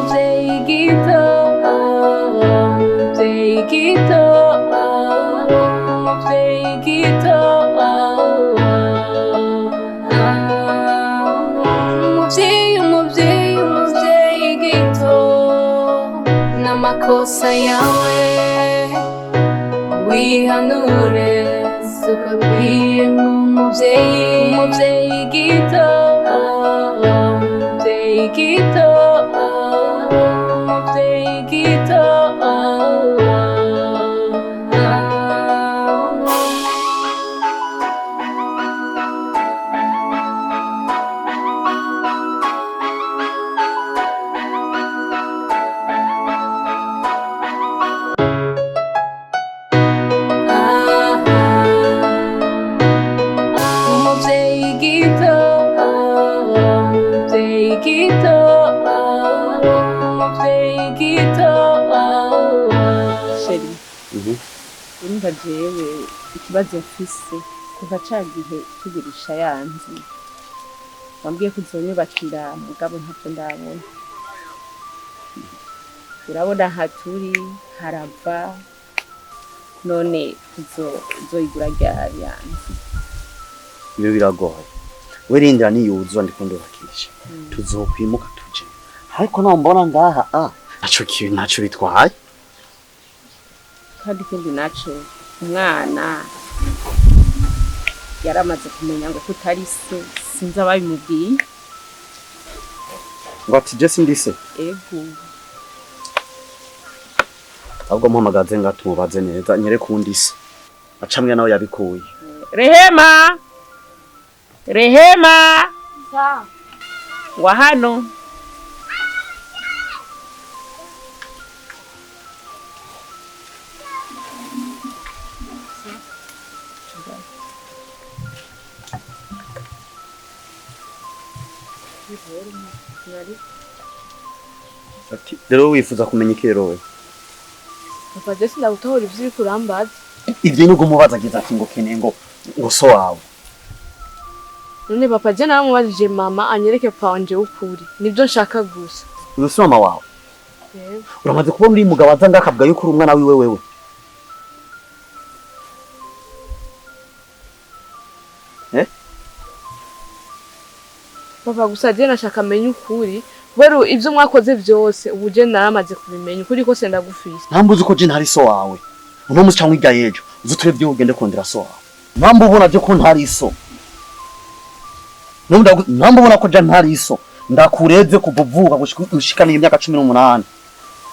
umuvyeyigito, umuvyeyigito, umuvyeyigito, umuvyeyigito, n'amakosa yawe wihanure, sukakwiye umuvyeyigito, umuvyeyigito, umuvyeyigito. Urumva jewe ikibazo mfise kuva ca gihe tugurisha yanzu wambwiye ko uzonyubakira mugabo ntavyo ndabona. Urabona haturi harava none uzoyigura ryari yanzu? Iyo biragoye werindira niyuzwa ndiko ndubakisha tuzokwimuka tuje, ariko naho mbona ngaha naco kintu naco bitwaye. Kandi ikindi naco umwana yaramaze kumenya ngo tutari se, sinzi ababimubwiye. Ngo ati je sindi se? Ego. Ahubwo mpamagaze nga tumubaze neza nyereka undi se acamwe nawe yabikuye. Rehema, Rehema, Sa. wa hano. Ati rero wifuza kumenya iki rero we? Papa Jesse ndagutahura ivyo uriko urambaza. Ivyo nuko mubaza agize ati ngo kene ngo so wawe. None Papa Jesse naramubajije mama anyereke panje ukuri. Nivyo nshaka gusa. Uyo si mama wawe? Yego. Uramaze kubona uri mugabo azanga akavuga yuko uri umwana wiwe wewe. Papa gusa je nashaka amenye ukuri. Kubera ivyo mwakoze vyose ubu je naramaze kubimenya ukuri ko senda gufisa. Ntambuze ko je ntari so wawe. Uno musi cyangwa irya yejo uzuturebye ugende kondera so wawe. Mpamvu ubona byo ko ntari so. Mpamvu ubona ko je ntari so. Ndakureze kuvuvuka gushikana imyaka 18.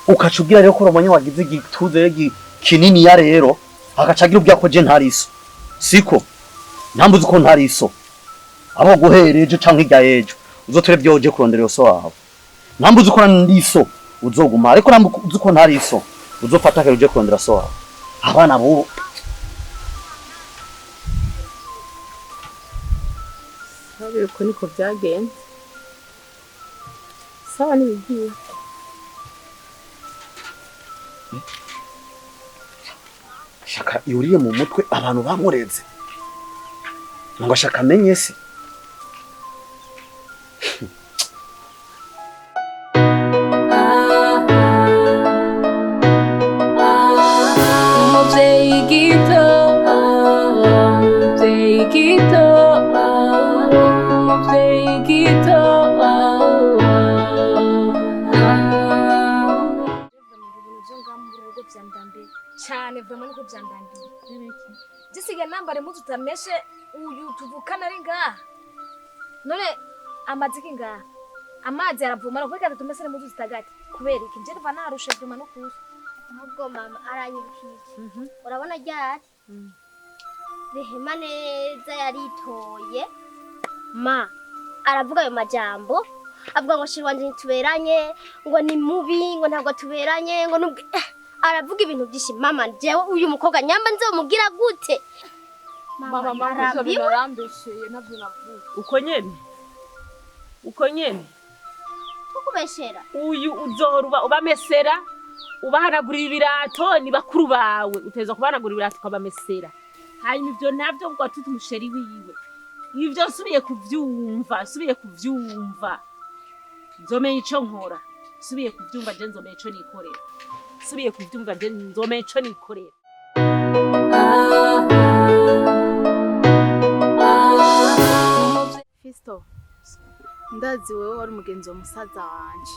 Ukacubwira rero ko romanye wagize igituze kinini ya rero akacagira ubya ko je ntari so. Siko. Ntambuze ko ntari so. Abo guhereje cyangwa irya yejo uzoturebye uje kurondera so wawe. Ntambuze ko ndi so uzoguma, ariko ntambuze ko ntari so uzofata kare uje kurondera so wawe. Abana bo Sabe ko niko byagenze. Sawa nibigiye. shaka yuriye mu mutwe abantu bamureze. Ngo shaka amenye se. Umuvyeyigito, umuvyeyigito, umuvyeyigito. Cyane vama niko byandambiye. Gisiga nambare mutu tameshe uyu tuvukana ari ngaha. None amaziki ngaha. Amazi aravuma no kweka tumesere mutu zitagati. Kubera iki nje riva narushe vyuma no kuza. Ahubwo mama aranyibukije. Urabona ryari? Rehema neza yaritoye. Ma aravuga ayo majambo. Avuga ngo shirwanje ntituberanye, ngo ni mubi, ngo ntabwo tuberanye, ngo nubwo aravuga ibintu byinshi. Mama jewe uyu mukobwa nyamba nzomugira gute? Mama narambesheye navyo navuga. Uko nyene. Tukubeshera. Uyu uzoruba ubamesera, ubahanagurira ibirato ni bakuru bawe. Uteza kubanagurira ibirato ukabamesera. Hanyuma ivyo navyo ngo atutu musheri wiwe. Ivyo subiye kuvyumva. Nzomenya ico nkora. subiye kuvyumva je nzomeye ico nikorera subiye kuvyumva je nzomeye ico nikorera Fisto, ndazi wewe wari umugenzi wa musaza wanje.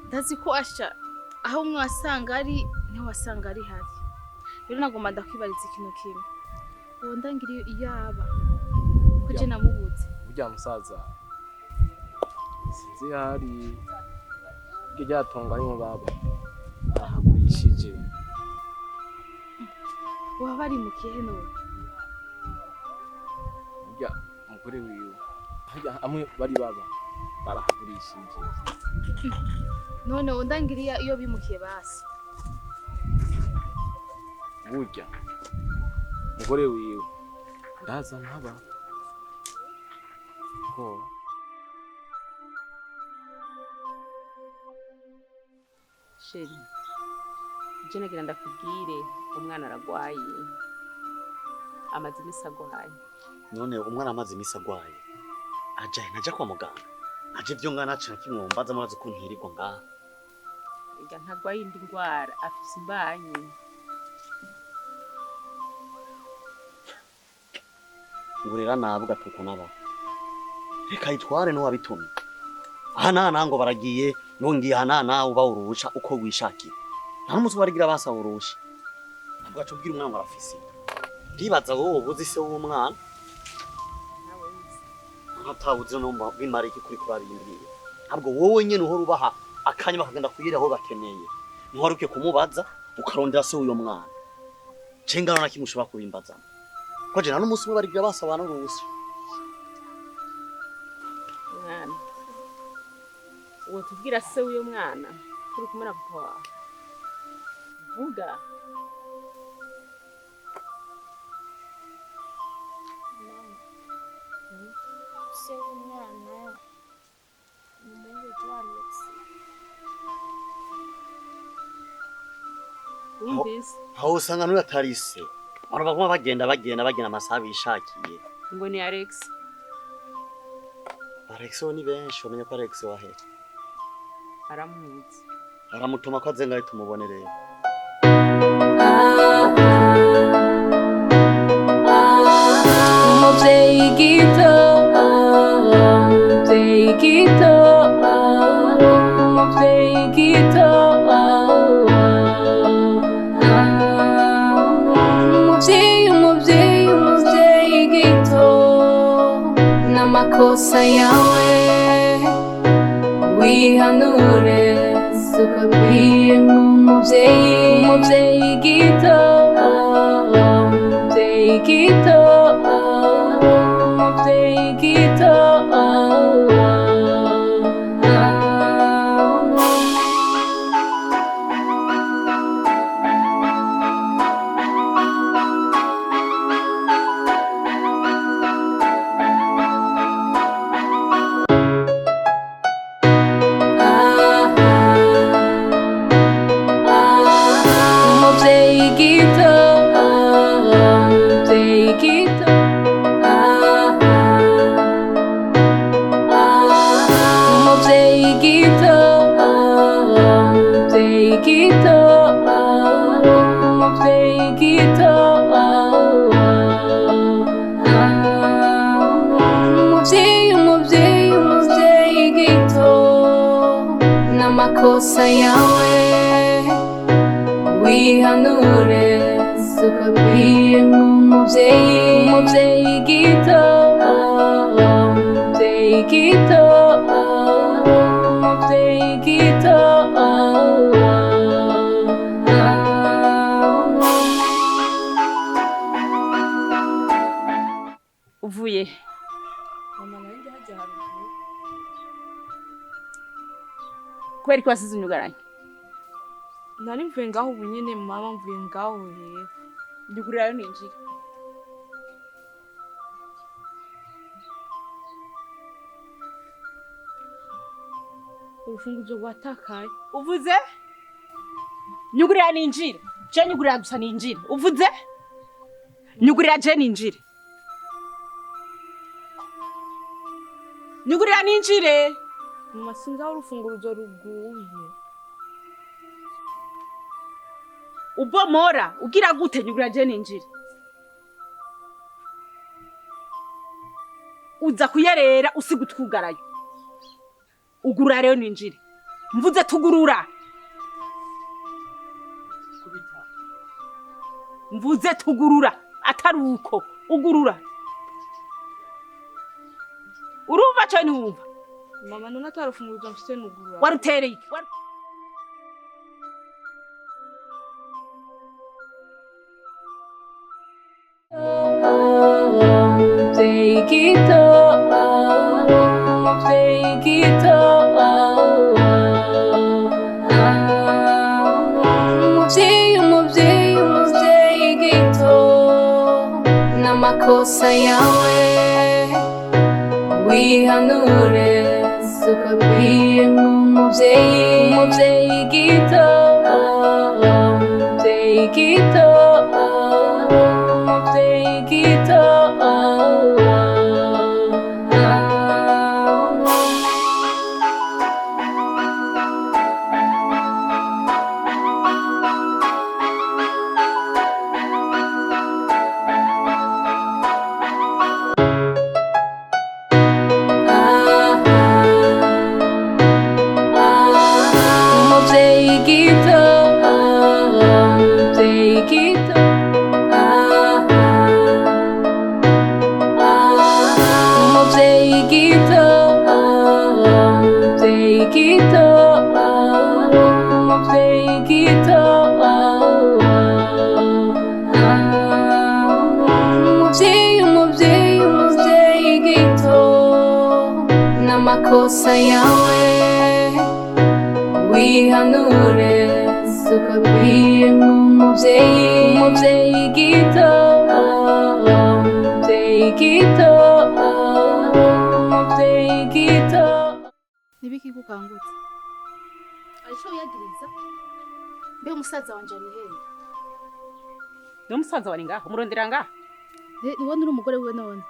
Ndazi ko asha aho umwe wasanga ari niho wasanga ari hari. Rero nagomba ndakwibariza ikintu kimwe. Uwo ndangiriye iyaba ko je namubuze. Burya musaza sinzi hari ryatonganye baba ahagurishije. Waba ari mu kihe none? Burya umugore wiwe burya amwe bari baba barahagurishije. None undangiriye iyo bimukiye basi. Burya umugore wiwe ndaza ntaba ko Sheri, je nagira ndakubwire umwana aragwaye. Amaze imisi agwaye. None umwana amaze imisi agwaye. Ajaye naja kwa muganga. Aje vyo ngana aca kimwombaza murazi ko ntirirwa ngaha. Ega ntagwaye indi ndwara, afise imbanyi. Ngurera navuga tuko naba. Reka itware no wabitumye. Hanana ngo baragiye ngo ngiye hanana uba urusha uko wishakira. Nta n'umunsi barigira basa urusha. Ntabwo acubwira umwana ngo arafise. Ndibaza wowe ubuzi se w'umwana. Ntabuze no bimara iki kuri kurarindiriye. Ntabwo wowe nyene uhora ubaha akanya bakagenda kuyira aho bakeneye. Ntiwaruke kumubaza ukarondera se uyo mwana. Cengana na kimushobora kubimbaza. Ko je nta n'umunsi umwe barigira basabana urusha. Mwana. Uwo tubwira se uyo mwana kuri kumara papa wawe. Vuga. Se umwana umuhungu Climax. Wumvise? Aho usanga n'uyu atari se. Barabaguma bagenda amasaha bishakiye. Ngo ni Alex. Alex ni benshi umenye ko Alex wahe. Aramuzi. Aramutuma ko azenga tumubone rero. Umuvyeyigito, umuvyeyigito, umuvyeyigito, umuvyeyigito, n'amakosa yawe wihanure, suka bwiye umuvyeyigito, umuvyeyigito, umuvyeyigito. Umuvyeyigito, umuvyeyigito, umuvyeyigito, umuvyeyigito, umuvyeyigito, umuvyeyigito, n'amakosa yawe wihanure, suka bwiye umuvyeyigito, umuvyeyigito, umuvyeyigito. Uvuye. Mama nanjye hajya haruguru. Kweri ko wasize unyugaranye. Nari mvuye ngaho ubu nyene mama mvuye ngaho rero. Ndugurirayo ninjira. Urufunguzo rwatakaye. Uvuze? Nyugurira ninjira. Je nyugurira gusa ninjira. Uvuze? Nyugurira je ninjira. Nyugurira ninjire. mama sinzi aho urufunguruzo ruguye. ubomora ugira gute nyugura je ninjire uza kuyerera usiga utwugarayo ugurura rero ninjire mvuze tugurura mvuze tugurura atari uko ugurura urumva cyo ntumva Mama none atarufunguruzo mfise nugurura. warutereye iki umuvyeyigito, umuvyeyigito, umuvyeyigito, n'amakosa yawe wihanure, suka bwiyemwo umuvyeyigito, umuvyeyigito, umuvyeyigito. Umuvyeyigito, umuvyeyigito, umuvyeyigito, umuvyeyigito, umuvyeyigito, umuvyeyigito, n'amakosa yawe wihanure, suka bwiyemwo umuvyeyigito, umuvyeyigito, umuvyeyigito. Nibiki kukangutse? Alicho yagiriza? Mbe umusaza wanje ari hehe? no musaza wari ngaho murondera ngaho Niwe uri umugore wiwe none.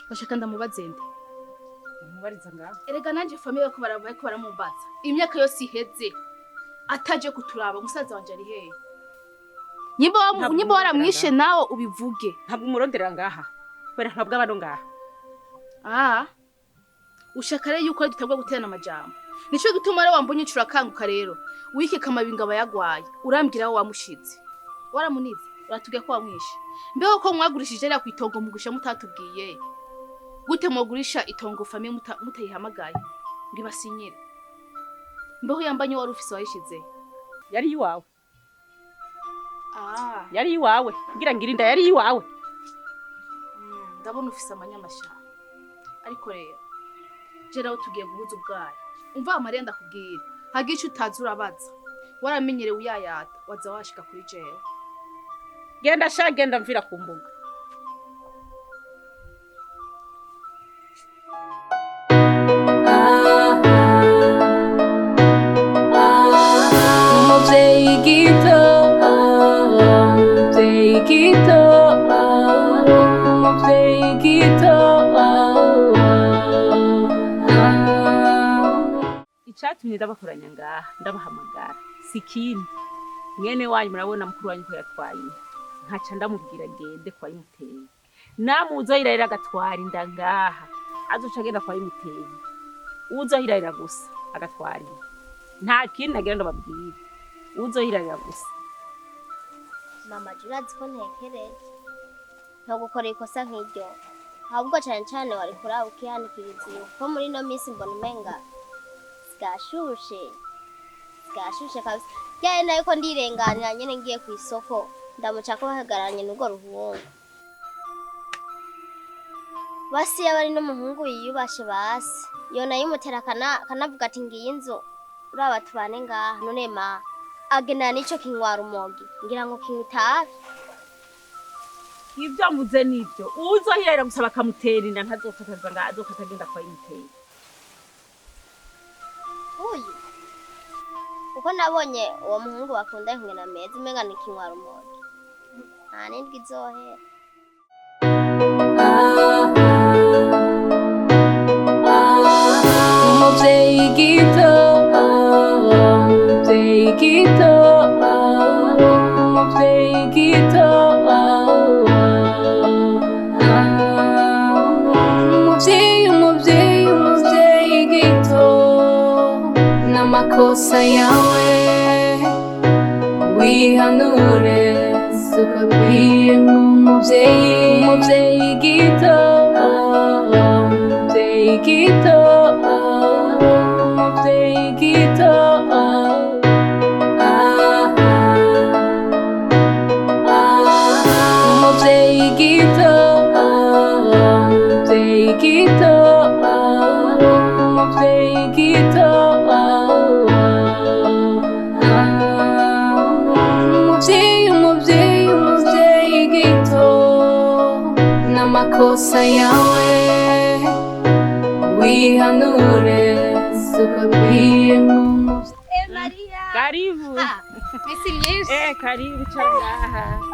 Bashaka ndamubaze nde? mubariza ngaho Erega nanje famille ko baramubaza. Imyaka yose iheze ataje kuturaba umusaza wanje ari hehe? Nyimbo waramwishe nawe ubivuge. ntabwo umurondera ngaha kubera ntabwo abano ngaha Ushaka rero yuko dutabwa guterana amajambo. Nico gituma rero wambonye incuro akanguka rero. Wiki kamabinga abayagwaye. Urambwira aho wamushize. Waramunize. Uratubwiye ko wamwishe. Mbeho ko mwagurishije rya kwitongo mugusha mutatubwiye. Gute mugurisha itongo famille mutayihamagaye. Ngibasinyire. Mbeho yambanye wari ufise wayishize. yari iwawe Ah, yari iwawe kugira ngirinda yari iwawe ndabona ufise amanyamasha. Ariko rero jera aho tugiye guhuza ubwayo. Umva Mariya ndakubwira. Hagice utazi urabaza. Waramenyere uyayata waza washika kuri jewe. genda sha genda mvira ku mbuga Umuvyeyigito, umuvyeyigito, umuvyeyigito. icatumye ndabakoranya ngaha ndabahamagara sikindi mwene wanyu murabona mukuru wanyu ko yatwaye nkaca ndamubwira gende kwa yimuteye namuzohirahira agatwara inda ngaha azoca agenda kwa yimuteye uzohirahira gusa agatwara inda nta kindi nagira ndababwire uzohirahira gusa. Mama jurazi ko ntekereje ntogukorera ikosa nk'iryo ahubwo cyane cyane wari kuraba ukihanikiriza iyo ko muri no minsi mbona umenga sigashushe kabisa ryari nayo ko ndirenganira nyene ngiye ku isoko ndamuca ko bahagararanye n'ubwo ruhungu basi yabari n'umuhungu yiyubashe basi yona yimutera kanavuga ati ngiye inzu uraba tubane ngaha none ma agena nico kinwara umogi ngira ngo kinitafi Ibyo mvuze nibyo uzohirahira gusa bakamutera inda ntazofataza nga azofata agenda kwa yimuteye uyu uko nabonye uwo muhungu bakunda kumwe na meza umenga ni kinwara umogi nta nindwi izohera Umuvyeyigito, n'amakosa yawe wihanure suka bwiye umuvyeyi gito umuvyeyi gito umuvyeyi gito umuvyeyi gito umuvyeyi gito umuvyeyi gito umuvyeyi gito n'amakosa yawe wihanure suka bwiye Maria. Karibu. Misi myinshi. Karibu cyane.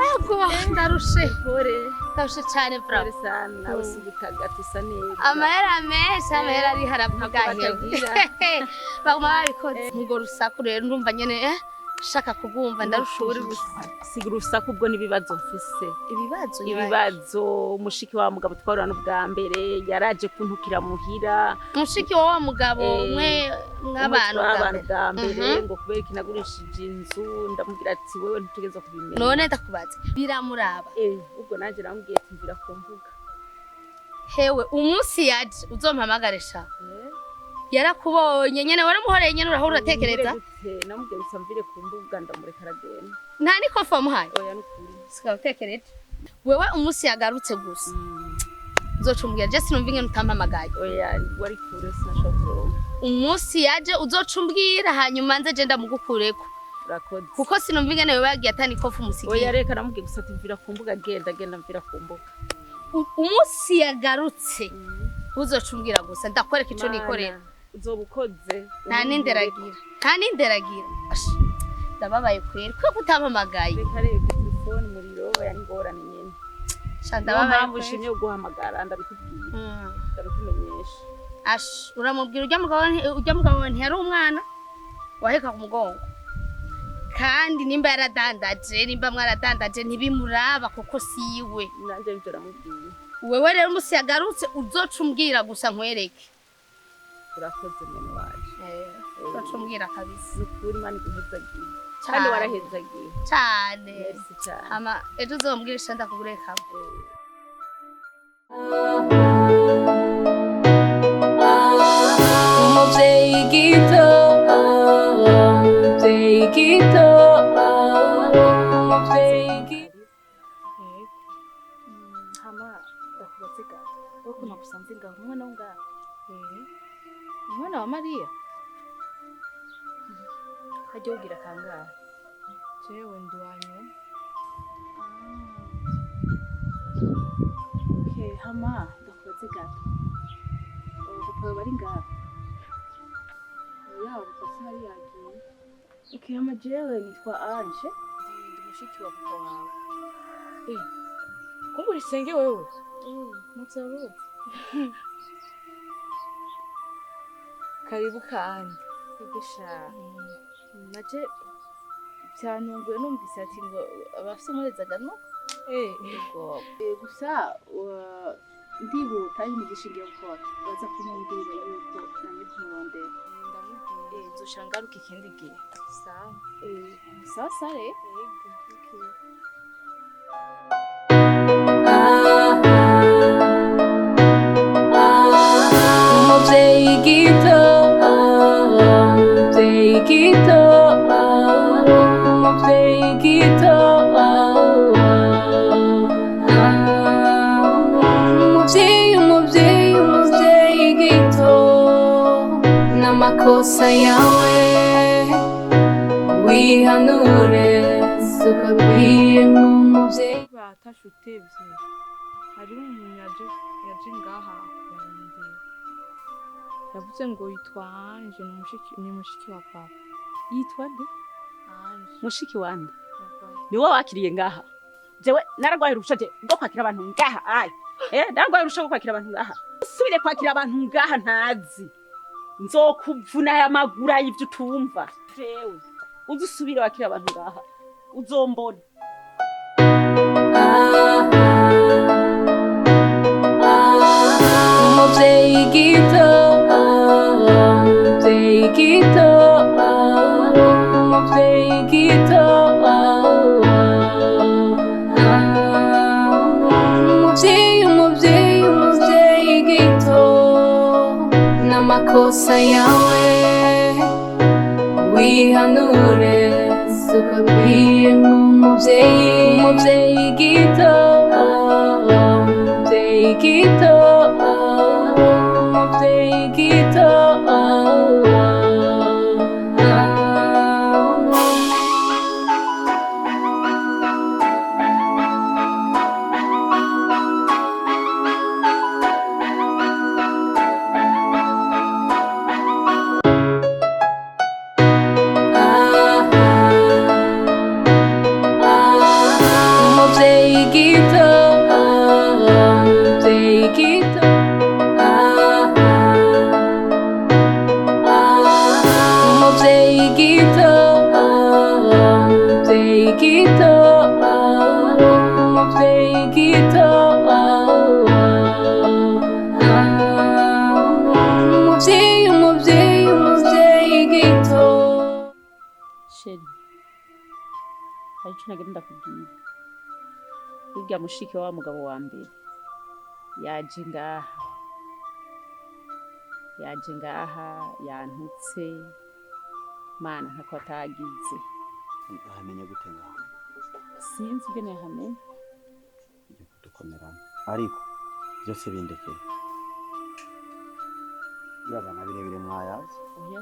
Ego ndarushe. Pore. Ndarushe cyane bravo. Pore sana usibikaga tusa neza. Amahera menshi amahera ari haravuga hehe. Baguma babikoze. Ngo rusaku rero ndumva nyene shaka kugumva ndarushuri siga urusaku ubwo n'ibibazo mfise. Ibibazo umushiki wa mugabo twarana ubwa mbere yaraje kuntukira muhira. Mushiki wa mugabo umwe mw'abantu bwa mbere ngo kubera kinagurishije inzu ndamubwira ati wewe ntitugeze kubimenya. None ndakubaza biramuraba. Ubwo nanje namubwiye ati mvira ku mbuga. Hewe umunsi yaje uzompamagaresha. Yarakubonye nyene waramuhoreye nyene urahura uratekereza namubwiye usamvire ku mbuga ndamureka aragenda nta nikofa muhaye oya nukuri sika utekereje wewe umunsi yagarutse gusa uzocumbwira je sinumva ingene utampamagaye oya wari kure sinashobora umunsi yaje uzocumbwira hanyuma nze je ndamugukureko urakoze kuko sinumva ingene wewe yagiye atani kofa umusigiye oya reka namubwiye gusa ati mvira ku mbuga genda mvira ku mbuga umunsi yagarutse uzocumbwira gusa ndakwereka ico nikorera uzobukoze nta ninderagira ndababaye kwera ko kutampamagaye reka telefone muriro yangorane nyene ndababaye ushimye guhamagara ndabikubwiye ndabikumenyesha uramubwira ujya mugabo ntiyari umwana waheka ku mugongo kandi nimba yaradandaje nimba mwaradandaje ntibimuraba kuko siwe nanje byo ramubwiye wewe rero umusi yagarutse uzocumbwira gusa nkwereke urakoze mene waje uzocumbwira kabisa ukuri mani guhezagiye kandi warahezagiye cyane cyane ama ejo uzombwirisha ndakugureka umuvyeyi gito umuvyeyi gito umuvyeyi gito hama ndakubaze gato wowe ko nagusanze ngaho umwana w'ungaho umwana wa Maria hajya ubwira kangahe jewe ndwanye hama ndakubaze gato papa bari ngaho yaba papa hari yagiye hama jewe nitwa Ange ndi mushiki wa papa wawe kumbura isenge wewe mutsaruzi karibu kandi igusha naje byantunguye numvise ati ngo abafite umurezaga no gusa ndihuta imigisha ngiye gukora baza kumubwira yuko nanye kumurondera ndamubwiye nzoshangaruka ikindi gihe sawa sasa rero umuvyeyi gito umuvyeyi gito umuvyeyi gito umuvyeyi gito n'amakosa yawe wihanure suka bwiye umuvyeyi batashe utevye hari umuntu yaje ngaha kurondera yavuze ngo yitwa Ange ni mushiki wa papa yitwa nde Ange mushiki wande ni wowe wakiriye ngaha jewe naragwaye urusha je ngo kwakira abantu ngaha naragwaye urusha ngo kwakira abantu ngaha usubire kwakira abantu ngaha ntazi nzokuvuna aya magura y'ivyo utumva jewe uzusubire wakira abantu ngaha uzombona umuvyeyi gito umuvyeyi gito wihanure suka bikwiye nk'umuvyeyigito umuvyeyigito umuvyeyigito umuvyeyigito umuvyeyigito umuvyeyigito umuvyeyigito umuvyeyigito umuvyeyi umuvyeyi umuvyeyigito. sheri hari ico nagenda ndakubwira burya mushiki wa mugabo wa mbere yaje ngaha yantutse mana ntako atagize ahamenye gute ngaho sinzi ingene yahamenye dukomerana ariko byose bindekeye birabana birebire mwayazi oya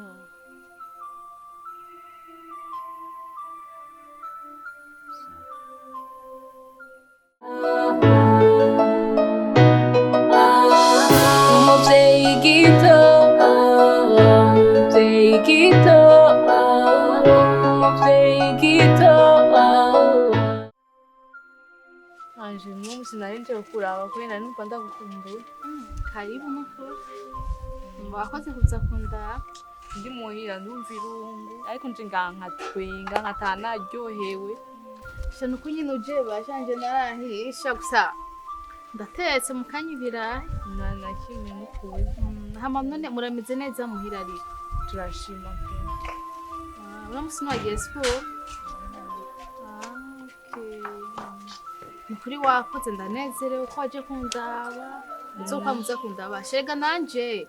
umuvyeyigito umuvyeyigito umuvyeyigito. anje n'ubu sinari nje kukuraba kubera numva ndagukumbuye. Karibu mukuru. Wakoze kuza kundaba. Ndi muhira ndumva irungu ariko nje ngankatwenga nkatanaryohewe. Shano kunyine uje bashanje narahisha gusa ndatetse mu kanya ibirayi na kimwe mukuru. Hama none murameze neza muhira ariko turashima pe. Uramusi wagiye siporo? Okay. Mukuri wakoze ndanezerewe ko waje kundaba. Uzokamuza kundaba. Shega nanje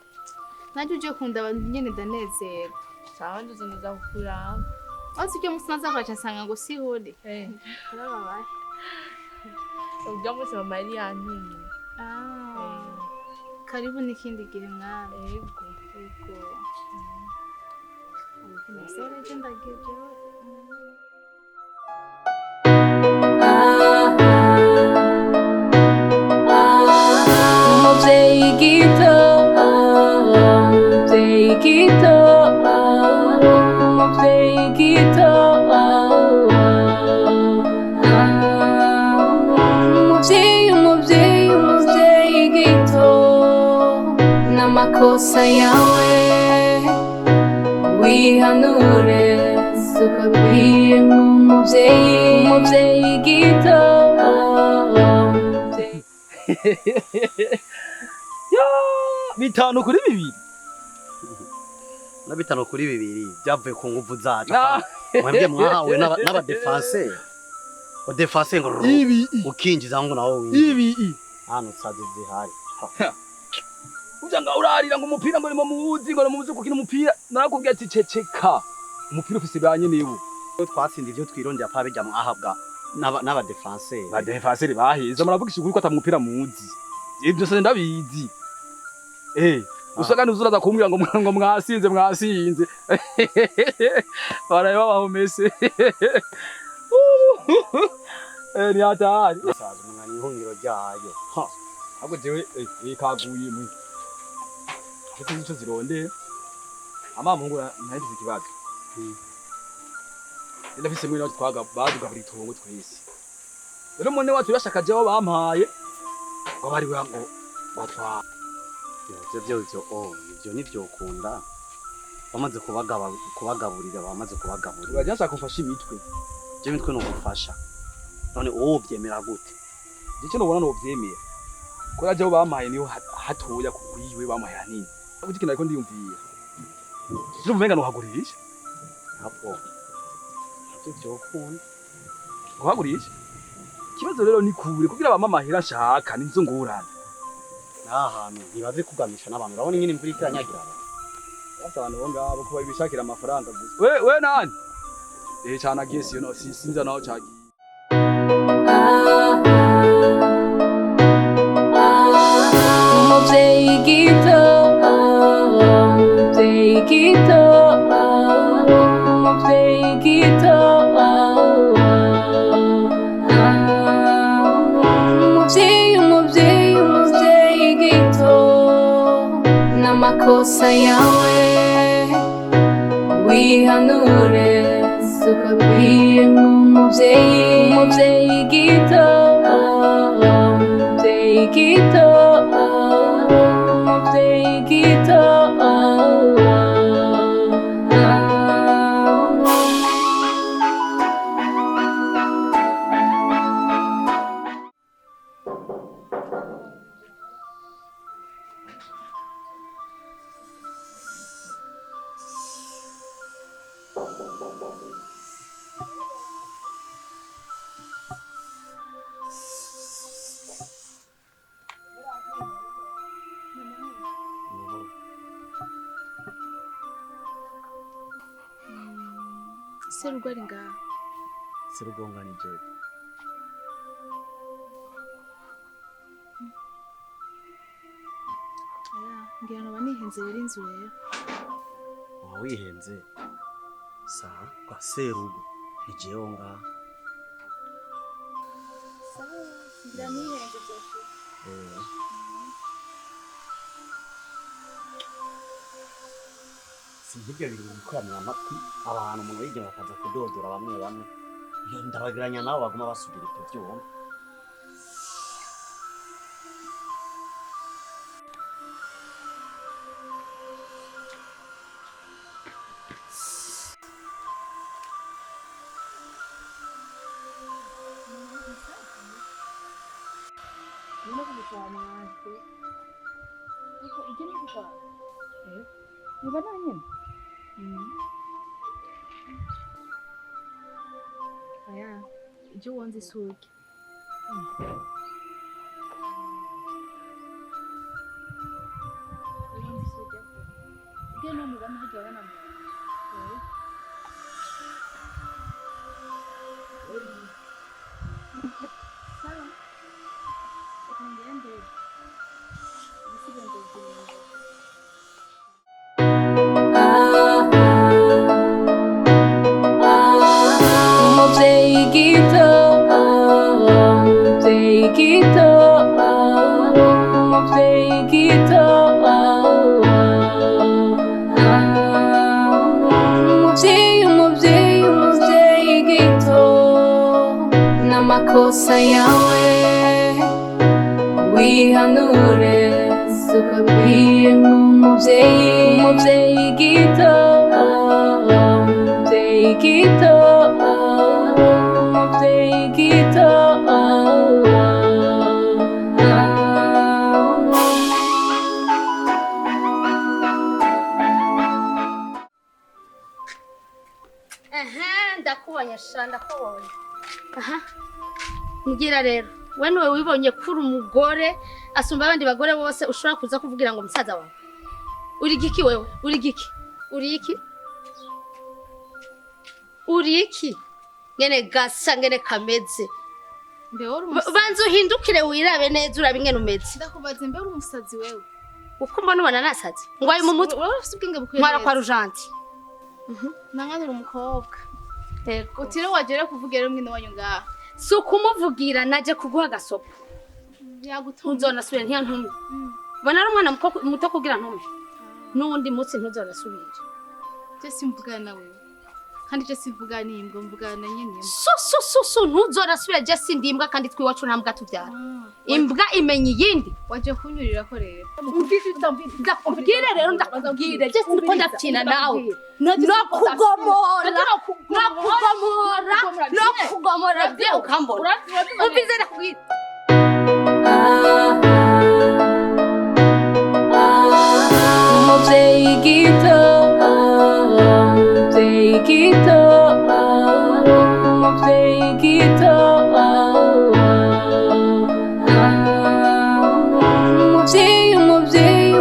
uje kundaba nyene ndanezerwa. Sawa nduzo ndaza kukuraba. Wasi uje musi kwacha nsanga ngo sihuri. Urababaye. Ujya musi mama yari yantumye. Karibu n'ikindi gihe mwana. Yego. Umusore je ndageje. Umuvyeyigito umuvyeyigito umuvyeyigito umuvyeyi umuvyeyi umuvyeyigito n'amakosa yawe wihanure suka bikwiye nk'umuvyeyigito. bitanu kuri bibiri na bitanu kuri bibiri byavuye ku nguvu zacu mwebwe mwahawe n'abadefanseri odefanse ngo ukinjiza ngo nawo ibi hano tsazi zihari ujanga urarira ngo umupira ngo rimo muzi ngo muzi gukina umupira narakubwiye ati ceceka umupira ufise banye nibu twatsinda ivyo twirondera pa bijya mwahabwa n'abadefanseri badefanseri bahize muravugisha ukuri ko atamupira muzi ibyo se ndabizi usanga nuzuraza kumbwira ngo mwasinze baraye babahomese ni hatari saza umwana ihungiro ryayo ahubwo jewe kaguye mu cyo nico zironde amamungu nahise ikibazo ndafise mwe nawe badugaburira itongo twese rero mone wacu yashakaje aho bampaye ngo bari ngo batwa ivyo nivyo ukunda bamaze kubagaburira urajya nshaka kumfasha imitwe je mitwe no gufasha none wowe uvyemera gute icyo nubona no uvyemera ko yaje aho bampaye niho hatoya kuyiwe bampaye hanini ubukina ariko ndiyumviye cyo mumenga no hagurisha hapo cyo ukunda uhagurisha ikibazo rero ni kubure kugira abamamahira nshaka nizo ngurana ahantu ntibaze kugamisha n'abantu urabona nyine imvura ikiranyagira abantu bo ngabo ko bishakira amafaranga gusa we nani cyane agiye sinza naho cyagiye umuvyeyigito umuvyeyigito umuvyeyigito umuvyeyigito n'amakosa yawe wihanure suka bwiye umuvyeyigito umuvyeyigito umuvyeyigito serugo ari ngaha serugonganije aya ngira ngo nihenze rero inzu rero wihenze sawa kwa serugo nijeho ngaha sawa ngira nihenze byose Sinibyo biri gukoranira amatwi abantu umuntu yigira bakaza kudodora bamwe bamwe ndabagiranya nabo baguma basubira ibyo byuma Niba nanyina? aya ibyo wonze isugi umuvyeyigito umuvyeyigito umuvyeyigito umuvyeyigito n'amakosa yawe wihanure suka bwiye umuvyeyigito umuvyeyigito umuvyeyigito ndakubonye sha ndakubonye aha ngira rero we niwe wibonye kuri umugore asumba abandi bagore bose ushobora kuza kuvugira ngo musaza wawe uri giki wewe uri giki uri iki uri iki ngene gasa ngene kameze mbe wari umusazi banza uhindukire wirabe neza urabe ingene umeze ndakubaza mbe wari umusazi wewe uko mbona ubona nasaze ngo ari mu mutwe wari ufite ubwenge bukwiye ntwara kwa rujanti nanganira umukobwa utire wagere kuvuga rero mwene wanyu ngaha si ukumuvugira naje kuguha agasopo yagutunze ntuzonasubire ntiyantumye bona ari umwana muto kugira ntume n'uwundi munsi ntuzonasubire je simvugana nawe kandi je simvugana n'imbwa mvugana nyene su ntuzonasubire je sindimbwa kandi twiwacu nta mbwa tubyara imbwa imenya iyindi waje kunyurira ko rero ndakubwire rero ndakubwire je siniko ndakina nawe no kugomora bye ukambona umvize ndakubwire umuvyeyigito umuvyeyigito umuvyeyigito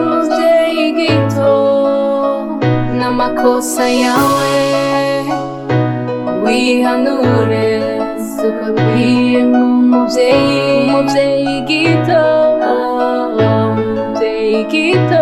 umuvyeyigito amakosa yawe wihanure suka bikwiye nk'umuvyeyi gito umuvyeyi gito